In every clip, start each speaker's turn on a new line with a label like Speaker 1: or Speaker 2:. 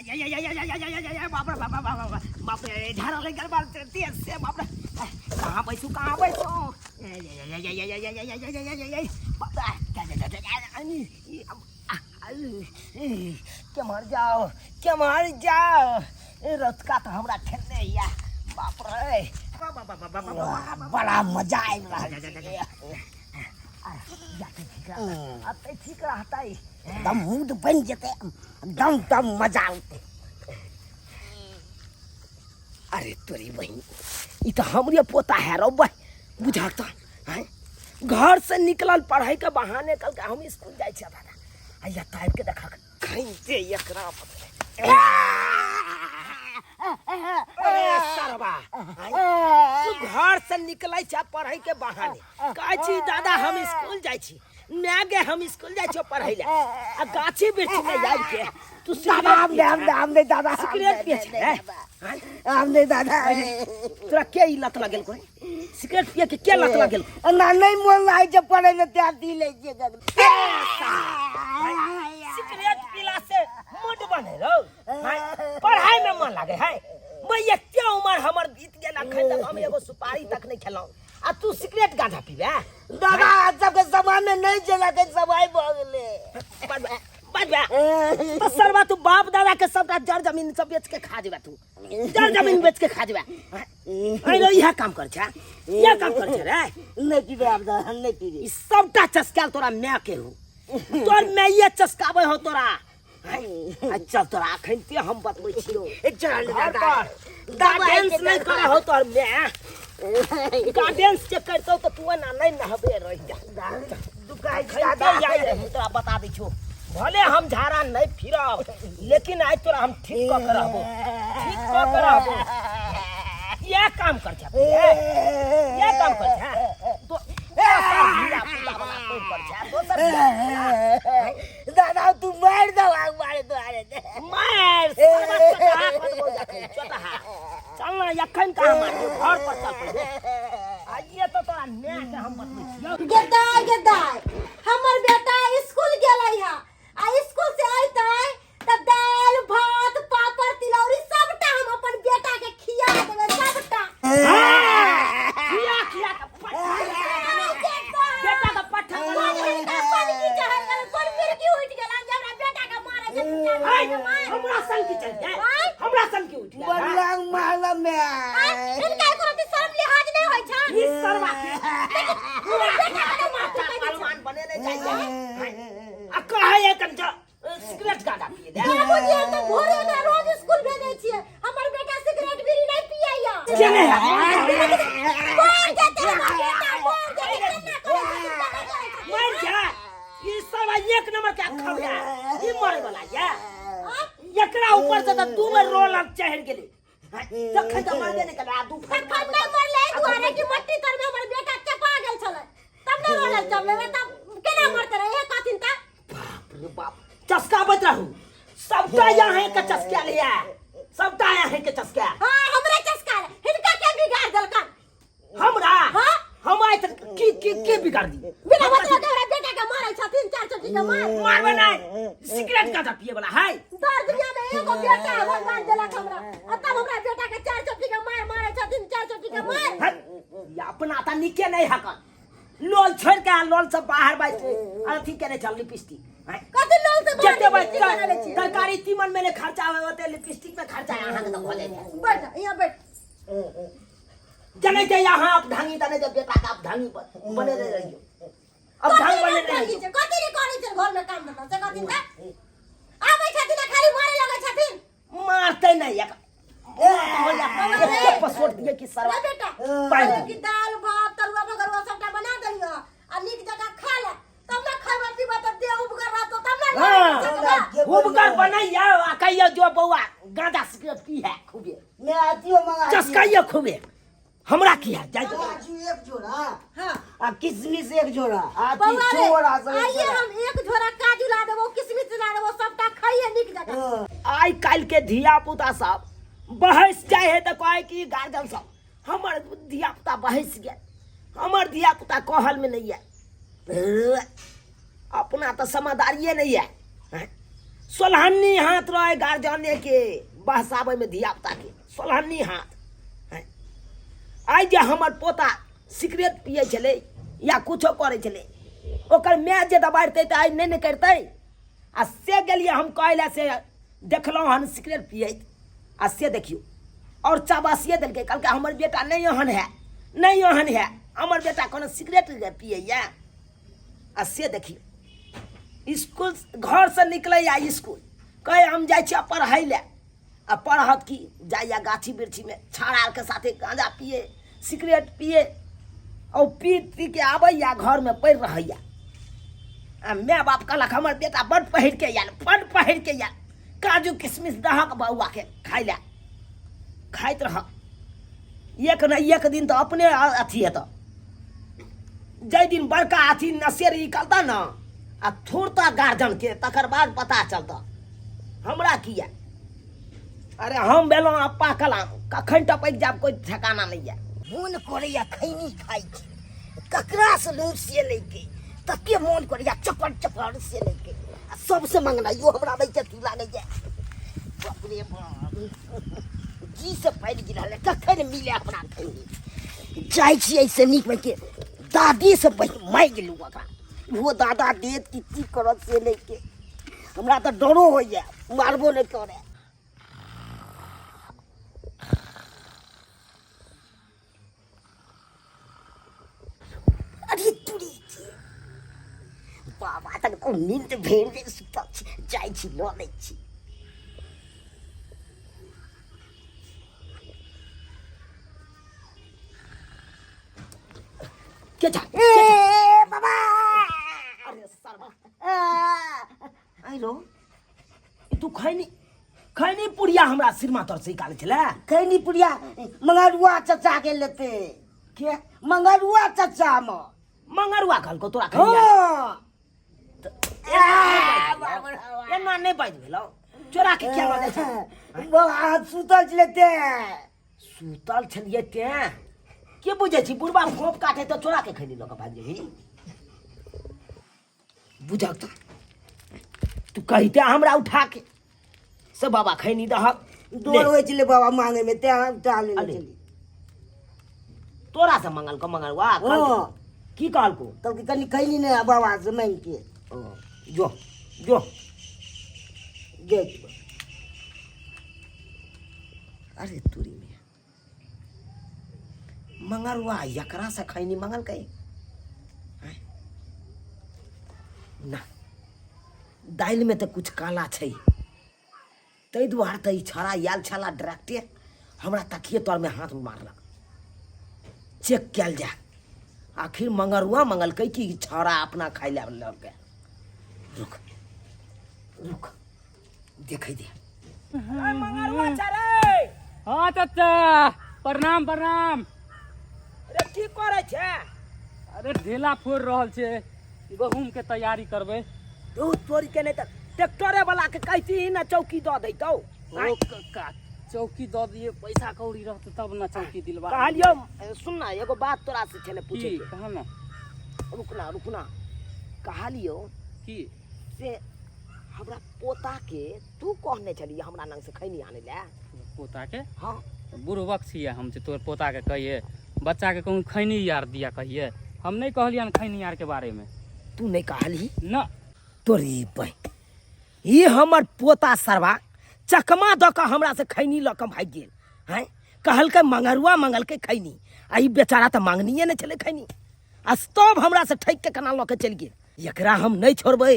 Speaker 1: बाप रे बाप रे ढारा लग गया बाल तेज से बाप रे कहाँ बैठूं क्या मर जाओ रथ का तो हमरा खेलने या बाप रे बड़ा मजा आए ठीक रहता है दम मूड बन जते दम दम मजा आते। अरे तोरी बहन ये तो हमरे पोता है रो भाई बुझाता है घर से निकलल पढ़ाई के बहाने कल हम स्कूल जाए छे दादा आया टाइप के देखा कहीं से एकरा अरे सरबा तू घर से निकलै छ पढ़ाई के बहाने कहै छी दादा हम स्कूल जाय छी मैं गे हम स्कूल जाय छी पढ़ाई ले आ गाछी वृक्ष में जाय के तू आम दे दादा सिगरेट पिए छ आम दे दादा तोरा के ई लत लागल कोई सिगरेट पिए के लत लागल ना नहीं मन लाग जे पढ़े में त्या दी ले जे सिगरेट पीला से मूड बने रो पढ़ाई में मन लागे है मैं एते उम्र हमर बीत गेल अखन तक हम एगो सुपारी तक नहीं खेलौ आ तू सिगरेट गांजा पीबे दादा सब के जमाने नहीं जला के सवाई भ गेले बजबा तो सरवा तू बाप दादा के सबटा जड़ जमीन सब बेच के खा जेबा तू जड़ जमीन बेच के खा जेबा आई लो यह काम कर छा ये काम कर छे रे नहीं पीबे बाप दादा नहीं पीबे ई सबटा चस्काल तोरा मैं के हो तोर मैं ये चस्काबे हो तोरा अच्छा तोरा अखन ते हम बतबै छियो चल दादा डांस नहीं करे हो तोर मैं गार्डेंस चेक करतो तो तू ना नहीं नहबे रह जा दुकाई दादा याद रहे तोरा बता दै छो भले हम झाड़ा नहीं फिरब लेकिन आज तोरा हम ठीक क करबो ये काम कर छा ये काम कर छा तो दादा तू मार दो मार दो मार चल ना यखन का मार घर पर चल पड़े आज ये तो तोरा ने के हम बतबै छियो
Speaker 2: गेदा हमर बेटा स्कूल गेलै है आ स्कूल से आइतै त दाल भात पापड़ तिलौरी सबटा हम अपन बेटा के खिया देबै सबटा
Speaker 1: खिया के बेटा का पठा
Speaker 2: पानी की चाहल पर फिर की उठ गेला हमरा बेटा के मारे जे
Speaker 1: हमरा संग की चल जाए हमरा संग की उठ गया बलंग माला में
Speaker 2: इनका कोनो शर्म लिहाज नहीं होय छ
Speaker 1: ई सरवा अलमान बने नहीं चाहिए आ कहे कन सिगरेट गांजा पिए दे
Speaker 2: बाबूजी हम तो भोरे में रोज स्कूल भेजै छियै हमर बेटा सिगरेट बीड़ी नहीं पियैया
Speaker 1: केने
Speaker 2: बोल देते
Speaker 1: मर जा ई सब एक नंबर के खौया ई मरे वाला या एकरा ऊपर से तो दू बार रोल अब चढ़ गेली तखन त मार देने के दू फट
Speaker 2: मार ले दुआरे की मट्टी तर में हमर बेटा चपा गेल छले तब न रोल चले तब केना मरते रहे कथिन त
Speaker 1: बाप रे बाप चस्का बत रहू सबटा यहाँ के चस्का लिया सबटा यहाँ के चस्का
Speaker 2: हां हमरे चस्का हिनका के बिगाड़ देलकन
Speaker 1: हमरा
Speaker 2: हां
Speaker 1: हम आइ तक की बिगाड़ दी
Speaker 2: बिना मतलब के हमरा बेटा के मारै छथिन चार चोटी के
Speaker 1: मारबे नहीं सिगरेट गांजा पिए वाला है
Speaker 2: दर दुनिया में एगो बेटा भगवान देलक हमरा आ तब हमरा बेटा के चार चोटी के मारै छथिन चार चोटी के मार
Speaker 1: ये अपना त निके नहीं हकन लोल छोड़ के लोल से बाहर बैठ अथी केने चल लिपस्टिक
Speaker 2: कथि लोल से
Speaker 1: जते तरकारी तीमन में खर्चा होते लिपस्टिक में खर्चा यहाँ तो हो जाए
Speaker 2: बैठ यहाँ बैठ
Speaker 1: जने के यहाँ आप ढंगी तने जब बेटा का आप ढंगी बने रहियो अब ढंग बने रहियो
Speaker 2: कथि रे करै छै घर में काम धंधा से कथि त आबै छथिन खाली मारे लगै छथिन
Speaker 1: मारते नहीं एक पसोट दिए कि सरवा
Speaker 2: बेटा
Speaker 1: पाई
Speaker 2: की दाल भात तरुआ बगरुआ सबटा बना दलियो आ नीक जगह खा ले तब ना खावा पीबा त देह उबगर रहतो तब ना
Speaker 1: उबगर बनैया आ कहियो जो बौआ गांजा सिगरेट पी है खूबे
Speaker 3: मैं आतियो मंगा
Speaker 1: चस्काइयो खूबे हमरा की है जाय
Speaker 3: काजू एक झोरा
Speaker 2: हां
Speaker 3: आ किशमिश एक झोरा आती
Speaker 2: बौआ रे
Speaker 3: छोरा सब
Speaker 2: आइए हम एक झोरा काजू ला देबो किशमिश ला देबो सबटा खाइए नीक जगह
Speaker 1: आई काल के धिया पुता सब बहस जाए है तो कहे कि गार्जियन सब हमर धिया पुता बहस गया हमर धिया पुता कहल में नहीं है अपना तो समझदारिये नहीं है सोलहनी हाथ रहे गार्जियन के बहसावे में धिया पुता के सोलहनी हाथ हैं। आई जे हमर पोता सिगरेट पिए छले या कुछो करे छले ओकर माय जे दबाड़ते तो आई नहीं करते। आ से गेलिए हम कहले से देखलहुँ हन सिगरेट पिए आ से देखियो और चाबासिए दिलके कहलकै हमर बेटा नहीं ओहन है नहीं ओहन है हमर बेटा कोनो सिगरेट पिए या। आ से देखियो स्कूल घर से निकले या स्कूल कहे हम जाइ छी पढ़ाई ले आ पढ़त की जाइया गाछी वृक्षी में छाड़ा के साथे गांजा पिए सिगरेट पिए और पी के आबैया घर में पढ़ रहैया। आ माय बाप कहलक हमर बेटा बड़ पहिर के आयल बड़ पहिर के आयल काजू किशमिश दहक बउआ के खाइ ले खाइत रह एक न एक दिन तो अपने अथी हेत जै दिन बड़का अथी नशेर निकलता न आ थोड़ता गार्जियन के तकर बाद पता चलता हमरा किया। अरे हम भेलहुँ अप्पा कलाम कखन टपक जाब कोई ठिकाना नहीं है।
Speaker 3: मोन करैया खैनी खाइ छी ककरा से लूट से लेके तके मोन करैया चपड़ चपड़ से लेके आ सबसे मंगनाइयो हमरा दै छथि लागे जे बाप रे बाप जी से फैल गिरा ले कखन मिले अपना खैनी जाइ छी ऐसे नीक में के दादी से माइ गेलू ओकरा वो दादा देत की करत से लेके हमरा तो डरो होइया मारबो नहीं करे। अरे तुरी बाबा तक को नींद भेल जे सुतल छी जाइ छी ल लै छी।
Speaker 1: के जा
Speaker 3: ए बाबा
Speaker 1: अरे सरवा
Speaker 3: आइलो
Speaker 1: तू खैनी खैनी पुड़िया हमरा सिरमा तर से निकाले छले
Speaker 3: खैनी पुड़िया मंगरुआ चाचा के लेते के मंगरुआ चाचा म
Speaker 1: मंगरुआ कहलको तोरा खैनी एना नहीं बाज भेलो चोरा के क्या बाजे छै
Speaker 3: वो सुतल लेते
Speaker 1: सुतल छलिए ते के बुझे छी बुढ़बा खोप काटे तो चोरा के खैनी लोग भाग जेही बुझा तू कहते हमरा उठा के से बाबा खैनी दह
Speaker 3: डोर होय छले बाबा मांगे में ते डाल ले
Speaker 1: अरे।
Speaker 3: चली
Speaker 1: तोरा से मंगल को मंगलवा
Speaker 3: हां
Speaker 1: की कहलको
Speaker 3: तब की कनी खैनी ने बाबा से मांग के
Speaker 1: जो जो
Speaker 3: देख
Speaker 1: अरे तुरी में मंगलवा यकरा से खैनी मंगल कई ना दाइल में तो कुछ काला छै तै दुआरे तो छड़ा याल छला डायरेक्टे हमरा तकिए तर में हाथ मारलक चेक कल जा आखिर मंगरुआ मंगल कई कि छड़ा अपना खाई ले लग रुक रुक देखै दे मंगरुआ छरे
Speaker 4: हाँ चाचा प्रणाम प्रणाम।
Speaker 1: अरे की करे छे
Speaker 4: अरे ढेला फोड़ रहल छे गहूम के तैयारी करबे।
Speaker 1: तू चोरी के नहीं तो ट्रैक्टरे वाला के कहती ही ना चौकी दो देतो
Speaker 4: ओ का चौकी दऽ दिए पैसा कौड़ी रहते तब ना चौकी दिलवा।
Speaker 1: कहलियो सुन ना एगो बात तोरा से छले पूछे
Speaker 4: की
Speaker 1: के।
Speaker 4: कहा ना
Speaker 1: रुकना कहलियो
Speaker 4: की
Speaker 1: से हमरा पोता के तू कहने चली हमरा नंग से खैनी आने ले
Speaker 4: पोता के
Speaker 1: हाँ
Speaker 4: बुढ़बक छिए हम जे तोर पोता के कहिए बच्चा के कहूँ खैनी यार दिया कहिए हम नहीं कहलियन खैनी यार के बारे में।
Speaker 1: तू नहीं कहली
Speaker 4: ना
Speaker 1: तोरी बह ये हमर पोता सरवा चकमा द के हमरा से खैनी ल के भाग गेल हैं कहलकै मंगरुआ मंगल के खैनी आ ई बेचारा तो मांगनिए नहीं चले खैनी आ तब हमरा से ठैक के कना ल के चल गेल। एकरा हम नहीं छोड़बै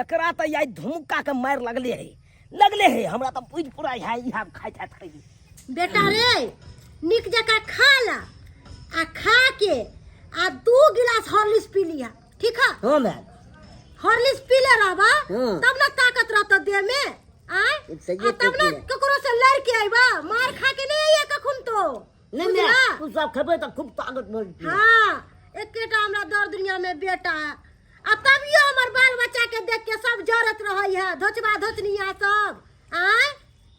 Speaker 1: एकरा तो याई धुमका के मार लगले है हमरा तो बुझ पूरा है इहा खाइत है खैनी।
Speaker 2: बेटा रे निक जका खा ला आ खा के आ 2 गिलास हॉर्लिक्स पी लिया ठीक है।
Speaker 3: हां मैम
Speaker 2: हॉर्लिक्स पी ले रहबा
Speaker 3: हाँ।
Speaker 2: तब ना ताकत रहता देह में आय
Speaker 3: सही
Speaker 2: आ तब ना
Speaker 3: है।
Speaker 2: ककरो से लड़ के आइबा मार खा के नहीं आइया कखुन तो
Speaker 3: नहीं
Speaker 2: बुझला?
Speaker 3: मैं तू सब खबे तो खूब ताकत मिलती है।
Speaker 2: हाँ एकेटा हमरा दर दुनिया में बेटा है आ तभियो हमर बाल बच्चा के देख के सब जरत रहै है धोचबा धोचनिया सब आय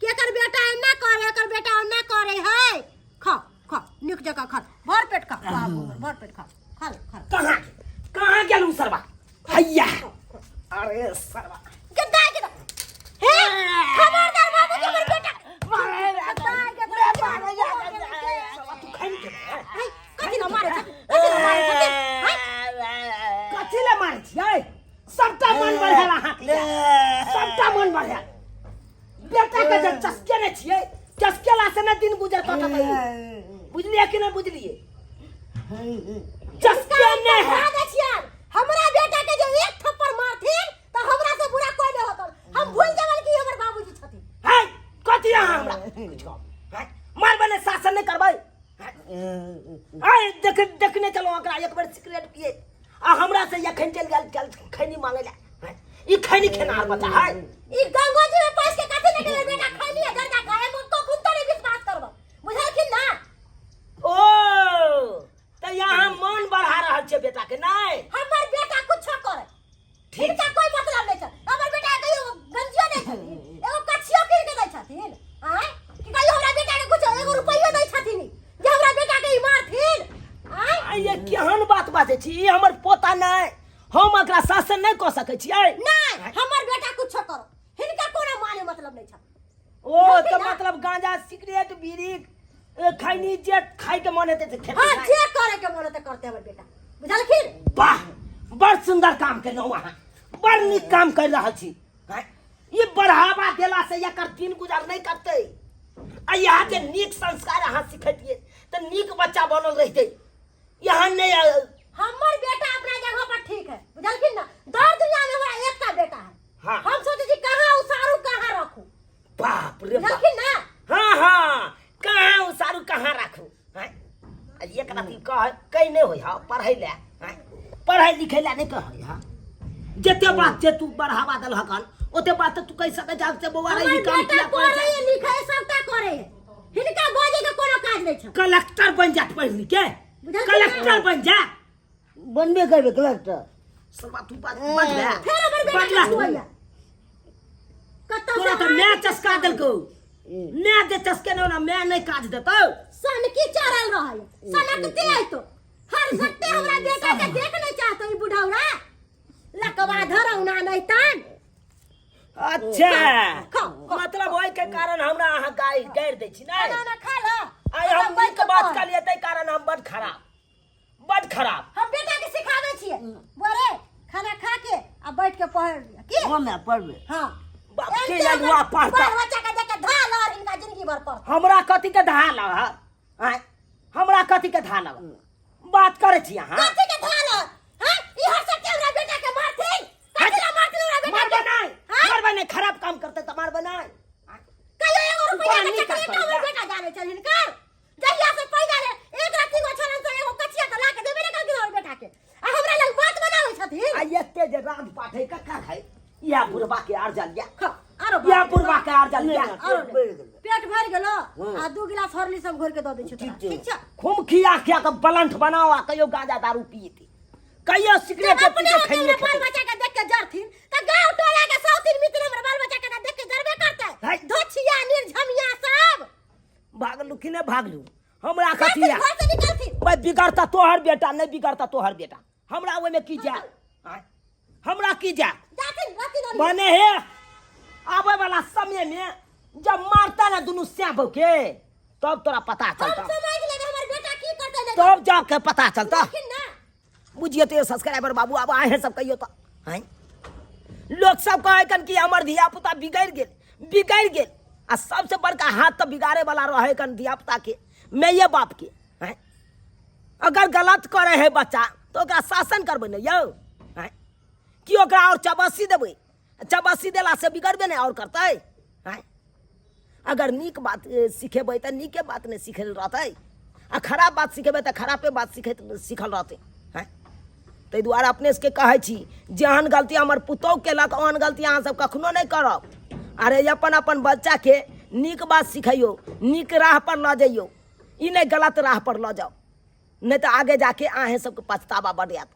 Speaker 2: केकर बेटा एना करे एकर बेटा ओना करे है। खा खा निक जका खा भर पेट खा भर पेट खा खा
Speaker 1: कहाँ गेलू सरवा हैया अरे सरवा पढ़े बेटा के जब चस्के नहीं छिए चस्के ला से ना दिन गुजर कटा बुझलिए कि नहीं बुझलिए चस्के ने है
Speaker 2: हमरा बेटा के जो एक थप्पड़ मारथिन तो हमरा से बुरा कोई नहीं होतन हम भूल जावन कि हमर बाबूजी छथिन
Speaker 1: है कथि यहाँ हमरा है मार बने शासन नहीं करबै आय देखने चलो एकरा एक बार सिगरेट पिए आ हमरा से यखन चल गेल खैनी मांगे ला ई खैनी खेनार बता है
Speaker 2: ई गंगोजी में पैस के कथि नहीं करे बेटा खैनी है घर का खाए मुझको खुद तो नहीं विश्वास करबो बुझलखिन ना
Speaker 1: ओ त यहाँ मन बढ़ा रहल छे बेटा के नहीं
Speaker 2: हमर बेटा कुछ करे ठीक का कोई मतलब नहीं छ हमर बेटा कहियो गंजियो नहीं छथिन एगो कछियो कीन के दै छथिन आय कि कहियो हमरा बेटा के कुछ एगो रुपैयो दै छथिन जे हमरा बेटा के मारथिन आय
Speaker 1: ये केहन बात बाजे छी ई हमर पोता नहीं हम एकरा शासन नहीं क सकै छियै
Speaker 2: नहीं हमर बेटा कुछ करो हिनका कोनो माने मतलब नहीं छ
Speaker 1: ओ तो मतलब गांजा सिगरेट बीड़ी खैनी जे खाई के मन हेते से
Speaker 2: हां
Speaker 1: खेते
Speaker 2: जे करे के मन त करते हमर बेटा बुझलखिन
Speaker 1: वाह बड़ सुंदर काम केलौ अहाँ बड़ नीक काम कर रहल छी हैं ई बढ़ावा देला से एकर दिन गुजर नहीं करते आ यहाँ के नीक संस्कार अहाँ सिखैतिए त नीक बच्चा बनल रहते यहाँ नहीं
Speaker 2: हमर बेटा अपना जगह पर ठीक है बुझलखिन ना दर दुनिया में हमरा एक का बेटा है
Speaker 1: हाँ।
Speaker 2: हम सोचे जी कहां उसारू कहां रखू
Speaker 1: बाप रे बाप
Speaker 2: बुझलखिन ना
Speaker 1: हाँ हाँ कहाँ उसारू कहाँ राखू हैं एक राती कह कहीं नहीं होई हा पढ़ै ले हैं पढ़ाई लिखै ले नहीं कहै हा जते बात जे तू बढ़ावा दल हकन ओते बात तू कह सकै जा से बौआ रे ई
Speaker 2: हमर
Speaker 1: काम
Speaker 2: बेटा
Speaker 1: किया
Speaker 2: पढ़े
Speaker 1: करे
Speaker 2: लिखे सबटा करे है हिनका बाजे के कोनो काज नहीं छ
Speaker 1: कलेक्टर बन जा पढ़ लिख के
Speaker 2: बुझल
Speaker 1: कलेक्टर बन जा
Speaker 3: बनबे करबे कलेक्टर
Speaker 1: सलवा तू बात बच गया
Speaker 2: फिर हमर बेटा
Speaker 1: बदला
Speaker 2: के हुआ कत्तो
Speaker 1: तोरा तो मैं चस्का देलको मैं जे चस्के ना मैं नहीं काज देतौ
Speaker 2: सन की चरल रहल सनकते है तो हर सकते हमरा बेटा के देख नहीं चाहतो ई बुढ़ौरा लकवा धरौना नहीं तन
Speaker 1: अच्छा
Speaker 2: खा, खा,
Speaker 1: मतलब ओइ के कारण हमरा अहाँ गाय गाड़ दै छी नहीं
Speaker 2: खाना ना खा लो
Speaker 1: आइ हम नीक बात कर लिए तै कारण हम बड़ खराब
Speaker 2: हम बेटा के सिखावे छिए बोरे खाना खा के आ बैठ के पढ़ लिया की
Speaker 3: हम ना पढ़बे
Speaker 2: हां
Speaker 1: बाप के ललुआ पढ़ता
Speaker 2: बाल बच्चा के देख के धाल और इनका जिंदगी भर पढ़
Speaker 1: हमरा कथि के धाल है हमरा कथि के धाल बात करे छी अहाँ
Speaker 2: कथि के धाल हां ई हर सकते हमरा बेटा के मारथिन कथि ला मारथिन हमरा बेटा के
Speaker 1: मार बनाए खराब काम करते त मार बनाए
Speaker 2: कहियो एगो रुपया के चक्कर तो हमर बेटा जाने चलिन कर जहिया से पैदा ले एक राती गो छलन से एगो कचिया तो लाके देबे ना कर हमर बेटा के आ हमरा लग बात बनावे छथिन
Speaker 1: आ एते जे राज पाठे का है या बुढ़वा के आर जल गया
Speaker 2: खा आरो
Speaker 1: या बुढ़वा के आर जल गया
Speaker 2: पेट भर गेलो आ 2 गिलास हरली सब घोर के द दै छी ठीक छै
Speaker 1: खूब खिया खिया के बलंठ बनाओ आ कहियो गांजा दारू पिएती कहियो सिगरेट
Speaker 2: अपने अपने बाल बच्चा के देख के जरथिन त गांव टोला के सौतीन मित्र हमर बाल बच्चा के देख के जरबे करतै धोछिया निर्झमिया सब
Speaker 1: भागलू कि नहीं भागलू हमरा कथिया
Speaker 2: घर से निकलथिन
Speaker 1: भाई बिगड़ता तोहर बेटा नहीं बिगड़ता तोहर बेटा हमरा ओमे की जा हमरा की जा
Speaker 2: जाथिन राती
Speaker 1: बने हे आवे वाला समय में जब मारता ना दोनों स्याब के तब तोरा पता
Speaker 2: हम
Speaker 1: चलता
Speaker 2: समझ लेंगे हमर बेटा की करतै नहीं
Speaker 1: तब जाके पता चलता
Speaker 2: लेकिन ना
Speaker 1: बुझिए तो सब्सक्राइबर बाबू अब आए हैं सब कहियो तो हैं लोग सब कहे कन कि हमर धिया पुता बिगड़ गेल आ सबसे बड़का हाथ तो बिगाड़े वाला रहे कन धिया पुता के मैये बाप के हैं अगर गलत करे है बच्चा तो ओकरा शासन करबे न यौ हैं कि ओकरा और चबस्सी देबै चबस्सी देला से बिगड़बे नहीं और करते हैं अगर नीक बात सिखेबै तो नीके बात नहीं सिखल रहते आ खराब बात सिखेबै तो खराबे बात सिखल रहते हैं ताहि दुआरे अपने से कहै छी जेहन गलती हमर पुतौह केलक ओहन गलती अहाँ सब कखनो नहीं करब अरे अपन अपन बच्चा के नीक बात सिखैयो नीक राह पर ल जइयो ई नहीं गलत राह पर ल जाओ नहीं तो आगे जाके अहें सबके पछतावा बढ़ जात